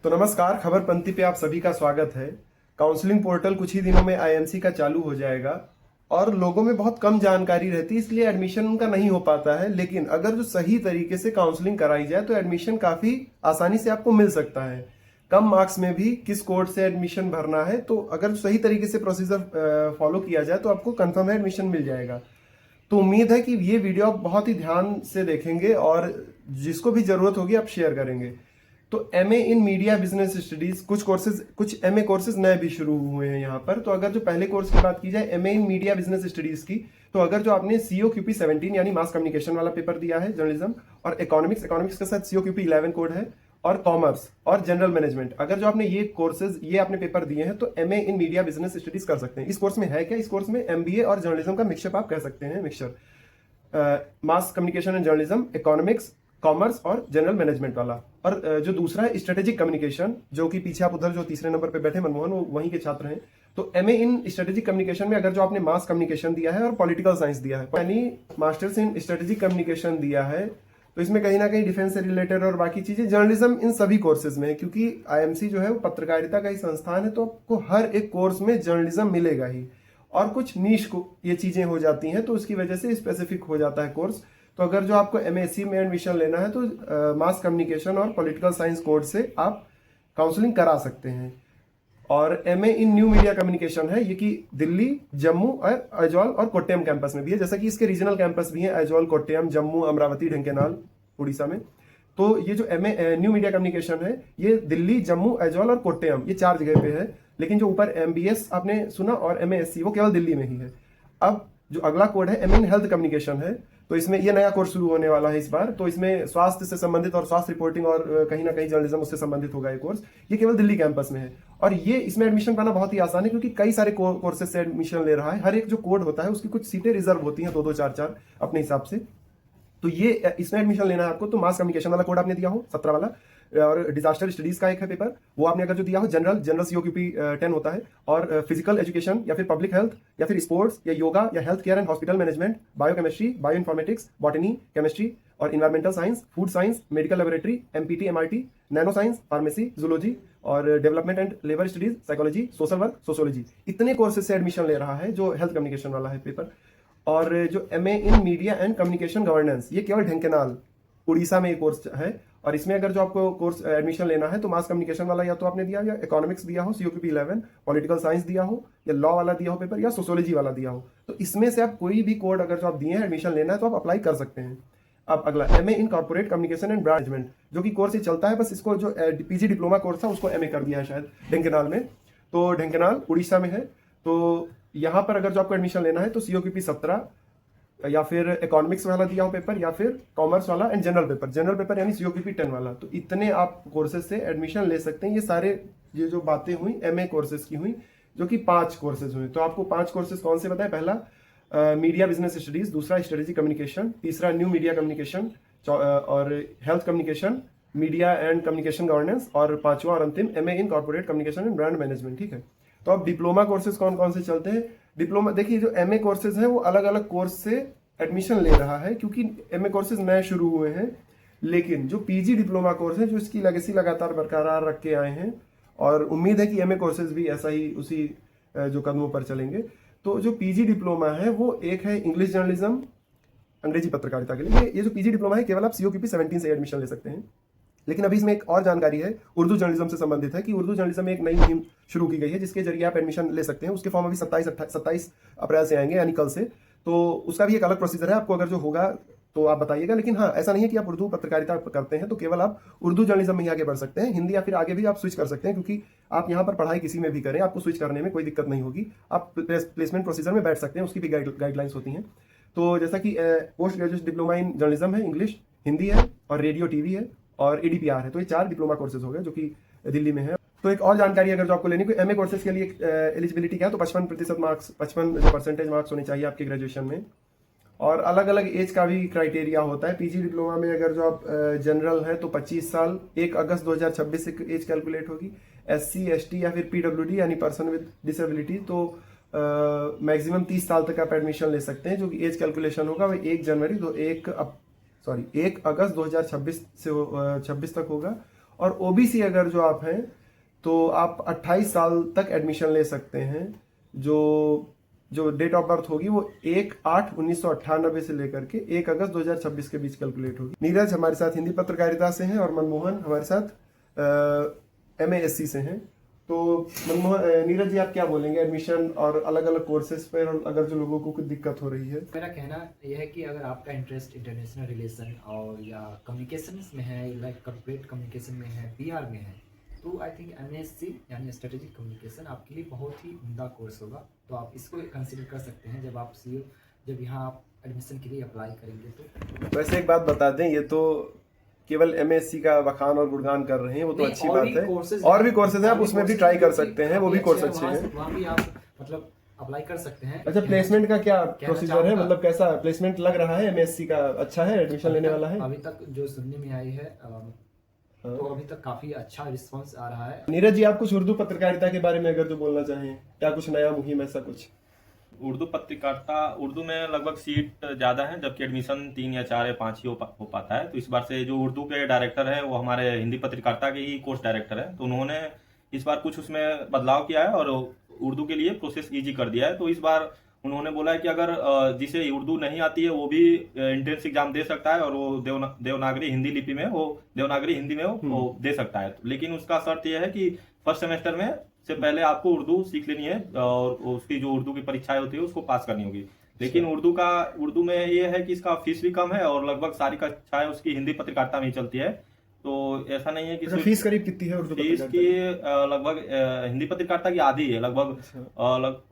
तो नमस्कार, खबर पंक्ति पे आप सभी का स्वागत है। काउंसलिंग पोर्टल कुछ ही दिनों में आईएमसी का चालू हो जाएगा और लोगों में बहुत कम जानकारी रहती है, इसलिए एडमिशन उनका नहीं हो पाता है। लेकिन अगर जो सही तरीके से काउंसलिंग कराई जाए तो एडमिशन काफी आसानी से आपको मिल सकता है। कम मार्क्स में भी किस कोड से एडमिशन भरना है, तो अगर सही तरीके से प्रोसीजर फॉलो किया जाए तो आपको कंफर्म है एडमिशन मिल जाएगा। तो उम्मीद है कि ये वीडियो आप बहुत ही ध्यान से देखेंगे और जिसको भी जरूरत होगी आप शेयर करेंगे। तो एमए इन मीडिया बिजनेस स्टडीज कुछ एमए कोर्सेज नए भी शुरू हुए हैं यहाँ पर। तो अगर जो पहले कोर्स की बात की जाए एमए इन मीडिया बिजनेस स्टडीज की, तो अगर जो आपने COQP 17 यानी मास कम्युनिकेशन वाला पेपर दिया है, जर्नलिज्म और इकोनॉमिक्स के साथ COQP 11 कोड है, और कॉमर्स और जनरल मैनेजमेंट, अगर जो आपने ये आपने पेपर दिए हैं तो एमए इन मीडिया बिजनेस स्टडीज कर सकते हैं। इस कोर्स में है क्या, इस कोर्स में MBA और जर्नलिज्म का मिक्सअप आप कह सकते हैं, mass communication and journalism, economics, commerce और जनरल मैनेजमेंट वाला। और जो दूसरा है स्ट्रेटेजिक कम्युनिकेशन, जो कि पीछे आप उधर जो तीसरे नंबर पे बैठे मनमोहन, वो वहीं के छात्र हैं। तो एमए इन स्ट्रेटेजिक कम्युनिकेशन में अगर जो आपने मास कम्युनिकेशन दिया है और पॉलिटिकल साइंस दिया है, यानी मास्टर्स इन स्ट्रेटेजिक कम्युनिकेशन दिया है, तो इसमें कहीं ना कहीं डिफेंस से रिलेटेड और बाकी चीजें, जर्नलिज्म इन सभी कोर्सेज में है। क्योंकि आईएमसी जो है वो पत्रकारिता का ही संस्थान है, तो आपको हर एक कोर्स में जर्नलिज्म मिलेगा ही। और कुछ नीश को ये चीजें हो जाती हैं, तो उसकी वजह से स्पेसिफिक हो जाता है कोर्स। तो अगर जो आपको MSc में एडमिशन लेना है तो मास कम्युनिकेशन और पॉलिटिकल साइंस कोड से आप काउंसलिंग करा सकते हैं। और MA इन न्यू मीडिया कम्युनिकेशन है, ये कि दिल्ली, जम्मू और आइजॉल और कोट्टयम कैंपस में भी है। जैसा कि इसके रीजनल कैंपस भी हैं, आइजॉल, कोट्टयम, जम्मू, अमरावती, ढेंकेनाल, उड़ीसा में। तो ये जो MA न्यू मीडिया कम्युनिकेशन है, ये दिल्ली, जम्मू, आइजॉल और कोट्टयम, ये 4 जगह पे है। लेकिन जो ऊपर MBS आपने सुना और MASc, वो केवल दिल्ली में ही है। अब जो अगला कोड है MA इन हेल्थ कम्युनिकेशन है, तो इसमें ये नया कोर्स शुरू होने वाला है इस बार। तो इसमें स्वास्थ्य से संबंधित और स्वास्थ्य रिपोर्टिंग और कहीं ना कहीं जर्नलिज्म उससे संबंधित होगा ये कोर्स। ये केवल दिल्ली कैंपस में है और ये इसमें एडमिशन पाना बहुत ही आसान है, क्योंकि कई सारे कोर्सेज से एडमिशन ले रहा है। हर एक जो कोड होता है उसकी कुछ सीटें रिजर्व होती हैं, 2-2, 4-4 अपने हिसाब से। तो ये इसमें एडमिशन लेना है आपको, तो मास कम्युनिकेशन वाला कोड आपने दिया हो 17 वाला, और डिजास्टर स्टडीज का एक है पेपर, वो आपने अगर जो दिया हो, जनरल COQP 10 होता है। और फिजिकल एजुकेशन या फिर पब्लिक हेल्थ या फिर स्पोर्ट्स या योगा या health care and hospital management, biochemistry, bio informatics, botany, chemistry और environmental science, food science, medical laboratory, MPT, MRT, nano science, pharmacy, zoology और development and labour studies, psychology, social work, sociology, इतने courses से admission ले रहा है जो health communication वाला है पेपर। और जो MA in media and communication governance, ये केवल ढेंकेनाल, उड़ीसा में ये कोर्स है। और इसमें अगर जो आपको कोर्स एडमिशन लेना है तो मास कम्युनिकेशन वाला या तो आपने दिया, या इकोनॉमिक्स दिया हो COQP 11, पॉलिटिकल साइंस दिया हो, या लॉ वाला दिया हो पेपर, या सोशियोलॉजी वाला दिया हो। तो इसमें से आप कोई भी कोड अगर जो आप दिए हैं एडमिशन लेना है तो आप अप्लाई कर सकते हैं। अब अगला MA in corporate communication and brand management, जो कि कोर्स ये चलता है, बस इसको जो PG डिप्लोमा कोर्स था उसको MA कर दिया है शायद ढेंकेनाल में। तो ढेंकेनाल उड़ीसा में है। तो यहाँ पर अगर जो आपको एडमिशन लेना है तो COQP 17 या फिर इकोनॉमिक्स वाला दिया हो पेपर, या फिर कॉमर्स वाला एंड जनरल पेपर यानी COQP 10 वाला। तो इतने आप कोर्सेज से एडमिशन ले सकते हैं। ये सारे ये जो बातें हुई MA कोर्सेज की हुई, जो कि 5 कोर्सेज हुए। तो आपको 5 कोर्सेज कौन से बताए? पहला मीडिया बिजनेस स्टडीज, दूसरा स्ट्रेटेजिक कम्युनिकेशन, तीसरा न्यू मीडिया कम्युनिकेशन और health communication, media and communication governance, और पांचवा और अंतिम MA in corporate communication and brand management. ठीक है, तो अब डिप्लोमा कोर्सेज कौन कौन से चलते हैं? डिप्लोमा देखिए, जो MA कोर्सेज हैं वो अलग अलग कोर्स से एडमिशन ले रहा है, क्योंकि MA कोर्सेज नए शुरू हुए हैं। लेकिन जो PG डिप्लोमा कोर्स है, जो इसकी लेगेसी लगातार बरकरार रख के आए हैं, और उम्मीद है कि MA कोर्सेज भी ऐसा ही उसी जो कदमों पर चलेंगे। तो जो PG डिप्लोमा है वो एक है इंग्लिश जर्नलिज्म, अंग्रेजी पत्रकारिता के लिए। ये जो PG डिप्लोमा है केवल आप COQP 17 से एडमिशन ले सकते हैं। लेकिन अभी इसमें एक और जानकारी है, उर्दू जर्नलिज्म से संबंधित है, कि उर्दू जर्नलिज्म में एक नई मुहिम शुरू की गई है जिसके जरिए आप एडमिशन ले सकते हैं। उसके फॉर्म अभी 27 अप्रैल से आएंगे, यानी कल से। तो उसका भी एक अलग प्रोसीजर है, आपको अगर जो होगा तो आप बताइएगा। लेकिन हाँ, ऐसा नहीं है कि आप उर्दू पत्रकारिता करते हैं तो केवल आप उर्दू जर्नलिज्म में ही आगे बढ़ सकते हैं। हिंदी या फिर आगे भी आप स्विच कर सकते हैं, क्योंकि आप यहाँ पर पढ़ाई किसी में भी करें, आपको स्विच करने में कोई दिक्कत नहीं होगी। आप प्लेसमेंट प्रोसीजर में बैठ सकते हैं, उसकी भी गाइडलाइंस होती हैं। तो जैसा कि post graduate diploma in journalism है, इंग्लिश, हिंदी है, और रेडियो टीवी है, और ADPR है। तो ये 4 डिप्लोमा कोर्सेज हो गए जो कि दिल्ली में है। तो एक और जानकारी अगर जो आपको लेनी, कोई MA कोर्सेज के लिए एलिजिबिलिटी क्या है, तो 55% मार्क्स, 55% मार्क्स होने चाहिए आपके ग्रेजुएशन में। और अलग अलग एज का भी क्राइटेरिया होता है। PG डिप्लोमा में अगर जो आप जनरल है तो 25 साल, 1 अगस्त 2026 से एज कैलकुलेट होगी। SC, ST या फिर PWD यानी पर्सन विद डिसेबिलिटी, तो मैक्सिमम 30 साल तक आप एडमिशन ले सकते हैं। जो कि एज कैलकुलेशन होगा वो 1 अगस्त 2026 से 26 तक होगा। और ओबीसी अगर जो आप हैं तो आप 28 साल तक एडमिशन ले सकते हैं। जो डेट ऑफ बर्थ होगी वो 1/8/1998 से लेकर के 1 अगस्त 2026 के बीच कैलकुलेट होगी। नीरज हमारे साथ हिंदी पत्रकारिता से हैं और मनमोहन हमारे साथ MASC से हैं। तो नीरज जी आप क्या बोलेंगे एडमिशन और अलग अलग कोर्सेज पर, और अगर जो लोगों को कुछ दिक्कत हो रही है? मेरा कहना यह है कि अगर आपका इंटरेस्ट इंटरनेशनल रिलेशन और या कम्युनिकेशन में है, लाइक कॉर्पोरेट कम्युनिकेशन में है, PR में है, तो आई थिंक MASC यानी स्ट्रेटेजिक कम्युनिकेशन आपके लिए बहुत ही उम्दा कोर्स होगा। तो आप इसको कंसिडर कर सकते हैं जब यहाँ आप एडमिशन के लिए अप्लाई करेंगे। तो वैसे एक बात बता दें, ये तो केवल MASC का बखान और गुणगान कर रहे हैं, वो तो अच्छी बात है। और भी कोर्सेज हैं, आप उसमें भी ट्राई कर सकते हैं, वो भी कोर्स अच्छे हैं, वहाँ भी आप मतलब अप्लाई कर सकते हैं। अच्छा, प्लेसमेंट का क्या प्रोसीजर है, मतलब कैसा प्लेसमेंट लग रहा है? MASC का अच्छा है, एडमिशन लेने वाला है? अभी तक जो सुनने में आई है तो अभी तक काफी अच्छा रिस्पांस आ रहा है। नीरज जी आप कुछ उर्दू पत्रकारिता के बारे में अगर जो बोलना चाहें, क्या कुछ नया मुहिम ऐसा कुछ? उर्दू पत्रकारिता, उर्दू में लगभग सीट ज़्यादा है, जबकि एडमिशन 3 या 4 या 5 ही हो पाता है। तो इस बार से जो उर्दू के डायरेक्टर है वो हमारे हिंदी पत्रकारिता के ही कोर्स डायरेक्टर है, तो उन्होंने इस बार कुछ उसमें बदलाव किया है और उर्दू के लिए प्रोसेस ईजी कर दिया है। तो इस बार उन्होंने बोला है कि अगर जिसे उर्दू नहीं आती है वो भी एंट्रेंस एग्जाम दे सकता है, और वो देवनागरी हिंदी लिपि में देवनागरी हिंदी में वो दे सकता है। लेकिन उसका शर्त यह है कि फर्स्ट सेमेस्टर में से पहले आपको उर्दू सीख लेनी है और उसकी जो उर्दू की परीक्षाएं होती है उसको पास करनी होगी। लेकिन उर्दू में ये है कि इसका फीस भी कम है और लगभग सारी कक्षाएं उसकी हिंदी पत्रकारिता में ही चलती है। तो ऐसा नहीं है कि फीस करीब कितनी है उर्दू फीस की? लगभग हिंदी पत्रकारिता की आधी है, लगभग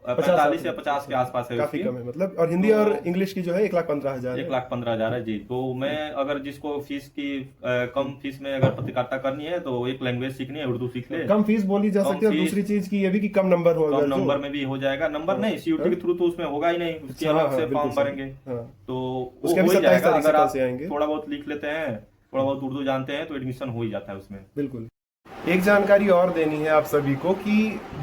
45 या 50 के आसपास है, काफी कम है मतलब। और हिंदी और इंग्लिश की जो है 1,15,000 1,15,000 है जी। तो मैं अगर जिसको फीस की कम फीस में अगर पत्रकारिता करनी है तो एक लैंग्वेज सीखनी है, उर्दू सीख ले। कम फीस बोली जा सकती है, और दूसरी चीज की ये भी कि कम नंबर होगा, कम नंबर में भी हो जाएगा। नंबर नहीं, CUT के थ्रू तो उसमें होगा ही नहीं, उसके अलग से फॉर्म भरेंगे तो उसके भी 27 तारीख अगर आप थोड़ा बहुत लिख लेते हैं, थोड़ा बहुत उर्दू जानते हैं तो एडमिशन हो ही जाता है उसमें। बिल्कुल। एक जानकारी और देनी है आप सभी को कि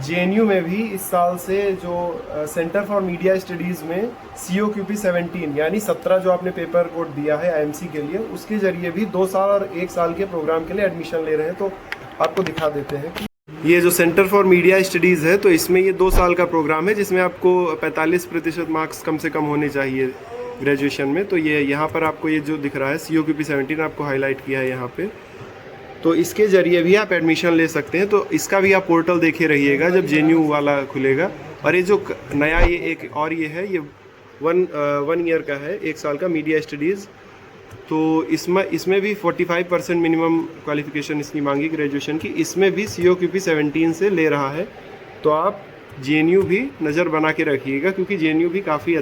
JNU में भी इस साल से जो सेंटर फॉर मीडिया स्टडीज में COQP 17 यानी 17 जो आपने पेपर कोड दिया है IMC के लिए, उसके जरिए भी 2 साल और 1 साल के प्रोग्राम के लिए एडमिशन ले रहे हैं। तो आपको दिखा देते हैं कि ये जो सेंटर फॉर मीडिया स्टडीज है, तो इसमें ये 2 साल का प्रोग्राम है जिसमें आपको 45% मार्क्स कम से कम होने चाहिए ग्रेजुएशन में। तो ये यहाँ पर आपको ये जो दिख रहा है COQP 17 आपको हाईलाइट किया है यहाँ पे, तो इसके जरिए भी आप एडमिशन ले सकते हैं। तो इसका भी आप पोर्टल देखे रहिएगा जब JNU वाला खुलेगा। और ये जो नया ये एक और ये है, ये 1 ईयर का है, 1 साल का मीडिया स्टडीज़। तो इसमें भी 45% मिनिमम क्वालिफिकेशन इसकी मांगी ग्रेजुएशन की, इसमें भी COQP 17 से ले रहा है। तो आप JNU भी नज़र बना के रखिएगा, क्योंकि JNU भी काफ़ी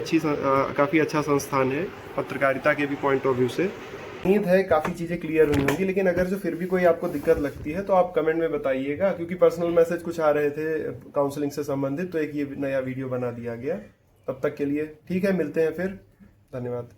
अच्छा संस्थान है पत्रकारिता के भी पॉइंट ऑफ व्यू से। उम्मीद है काफ़ी चीज़ें क्लियर हुई होंगी, लेकिन अगर जो फिर भी कोई आपको दिक्कत लगती है तो आप कमेंट में बताइएगा, क्योंकि पर्सनल मैसेज कुछ आ रहे थे काउंसलिंग से संबंधित, तो एक ये नया वीडियो बना दिया गया। तब तक के लिए ठीक है, मिलते हैं फिर, धन्यवाद।